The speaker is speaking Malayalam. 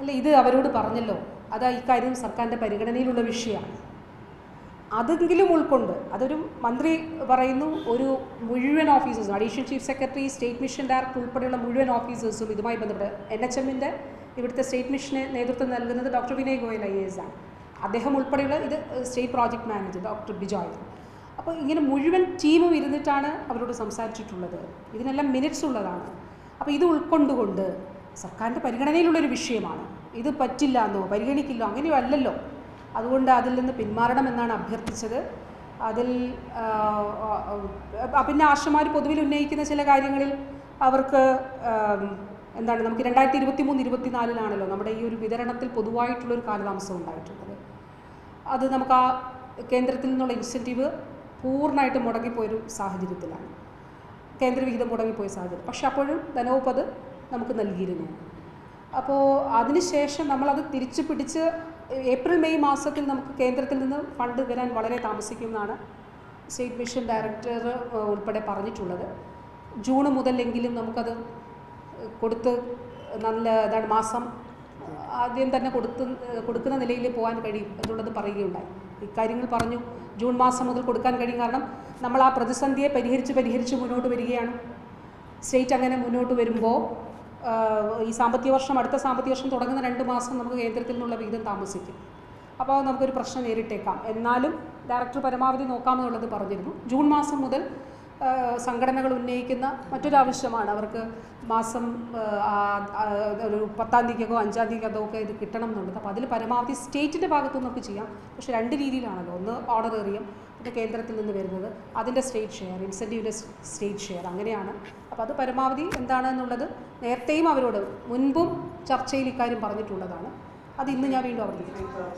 അല്ല, ഇത് അവരോട് പറഞ്ഞല്ലോ, അത് ഇക്കാര്യം സർക്കാരിൻ്റെ പരിഗണനയിലുള്ള വിഷയമാണ്. അതെങ്കിലും ഉൾക്കൊണ്ട് അതൊരു മന്ത്രി പറയുന്നു, ഒരു മുഴുവൻ ഓഫീസേഴ്സും additional chief secretary, state mission director ഉൾപ്പെടെയുള്ള മുഴുവൻ ഓഫീസേഴ്സും ഇതുമായി ബന്ധപ്പെട്ട് NHMൻ്റെ ഇവിടുത്തെ സ്റ്റേറ്റ് മിഷന് നേതൃത്വം നൽകുന്നത് ഡോക്ടർ വിനയ് ഗോയൽ IAS ആണ്. അദ്ദേഹം ഉൾപ്പെടെയുള്ള ഇത് state project manager doctor Bijoy. അപ്പോൾ ഇങ്ങനെ മുഴുവൻ ടീമും ഇരുന്നിട്ടാണ് അവരോട് സംസാരിച്ചിട്ടുള്ളത്. ഇതിനെല്ലാം മിനിറ്റ്സ് ഉള്ളതാണ്. അപ്പോൾ ഇത് ഉൾക്കൊണ്ടുകൊണ്ട് സർക്കാരിൻ്റെ പരിഗണനയിലുള്ളൊരു വിഷയമാണ്. ഇത് പറ്റില്ല എന്നോ പരിഗണിക്കില്ലോ അങ്ങനെയോ അല്ലല്ലോ. അതുകൊണ്ട് അതിൽ നിന്ന് പിന്മാറണമെന്നാണ് അഭ്യർത്ഥിച്ചത്. അതിൽ പിന്നെ ആശമാർ പൊതുവിൽ ഉന്നയിക്കുന്ന ചില കാര്യങ്ങളിൽ അവർക്ക് എന്താണ്, നമുക്ക് 2023-24 നമ്മുടെ ഈ ഒരു വിതരണത്തിൽ പൊതുവായിട്ടുള്ളൊരു കാലതാമസം ഉണ്ടായിട്ടുള്ളത്. അത് നമുക്ക് ആ കേന്ദ്രത്തിൽ നിന്നുള്ള ഇൻസെൻറ്റീവ് പൂർണ്ണമായിട്ട് മുടങ്ങിപ്പോയൊരു സാഹചര്യത്തിലാണ്, കേന്ദ്രവിഹിതം മുടങ്ങിപ്പോയ സാഹചര്യം. പക്ഷെ അപ്പോഴും ധനവകുപ്പ് നമുക്ക് നൽകിയിരുന്നു. അപ്പോൾ അതിനുശേഷം നമ്മളത് തിരിച്ചു പിടിച്ച് ഏപ്രിൽ മെയ് മാസത്തിൽ നമുക്ക് കേന്ദ്രത്തിൽ നിന്ന് ഫണ്ട് വരാൻ വളരെ താമസിക്കുമെന്നാണ് സ്റ്റേറ്റ് മിഷൻ ഡയറക്ടർ ഉൾപ്പെടെ പറഞ്ഞിട്ടുള്ളത്. ജൂൺ മുതലെങ്കിലും നമുക്കത് കൊടുത്ത് നല്ല മാസം ആദ്യം തന്നെ കൊടുക്കുന്ന നിലയിൽ പോകാൻ കഴിയും എന്നുള്ളത് പറയുകയുണ്ടായി. ഇക്കാര്യങ്ങൾ പറഞ്ഞു ജൂൺ മാസം മുതൽ കൊടുക്കാൻ കഴിയും. കാരണം നമ്മൾ ആ പ്രതിസന്ധിയെ പരിഹരിച്ച് മുന്നോട്ട് വരികയാണ്. സ്റ്റേറ്റ് അങ്ങനെ മുന്നോട്ട് വരുമ്പോൾ ഈ സാമ്പത്തിക വർഷം, അടുത്ത സാമ്പത്തിക വർഷം തുടങ്ങുന്ന 2 മാസം നമുക്ക് കേന്ദ്രത്തിൽ നിന്നുള്ള വിഹിതം താമസിക്കും. അപ്പോൾ നമുക്കൊരു പ്രശ്നം നേരിട്ടേക്കാം. എന്നാലും ഡയറക്ടർ പരമാവധി നോക്കാമെന്നുള്ളത് പറഞ്ഞിരുന്നു. ജൂൺ മാസം മുതൽ സംഘടനകൾ ഉന്നയിക്കുന്ന മറ്റൊരാവശ്യമാണ്, അവർക്ക് മാസം ഒരു 10-ാം തീയതിക്കോ 5-ാം തീയതിക്കോ ഒക്കെ ഇത് കിട്ടണം എന്നുള്ളത്. അപ്പോൾ അതിൽ പരമാവധി സ്റ്റേറ്റിൻ്റെ ഭാഗത്തുനിന്ന് നമുക്ക് ചെയ്യാം. പക്ഷേ 2 രീതിയിലാണല്ലോ, ഒന്ന് ഓണറേറിയം, പിന്നെ കേന്ദ്രത്തിൽ നിന്ന് വരുന്നത് അതിൻ്റെ സ്റ്റേറ്റ് ഷെയർ, ഇൻസെൻറ്റീവിൻ്റെ സ്റ്റേറ്റ് ഷെയർ, അങ്ങനെയാണ്. അപ്പോൾ അത് പരമാവധി എന്താണെന്നുള്ളത് നേരത്തെയും അവരോട് മുൻപും ചർച്ചയിൽ ഇക്കാര്യം പറഞ്ഞിട്ടുള്ളതാണ്. അത് ഇന്ന് ഞാൻ വീണ്ടും ആവർത്തിക്കുന്നു.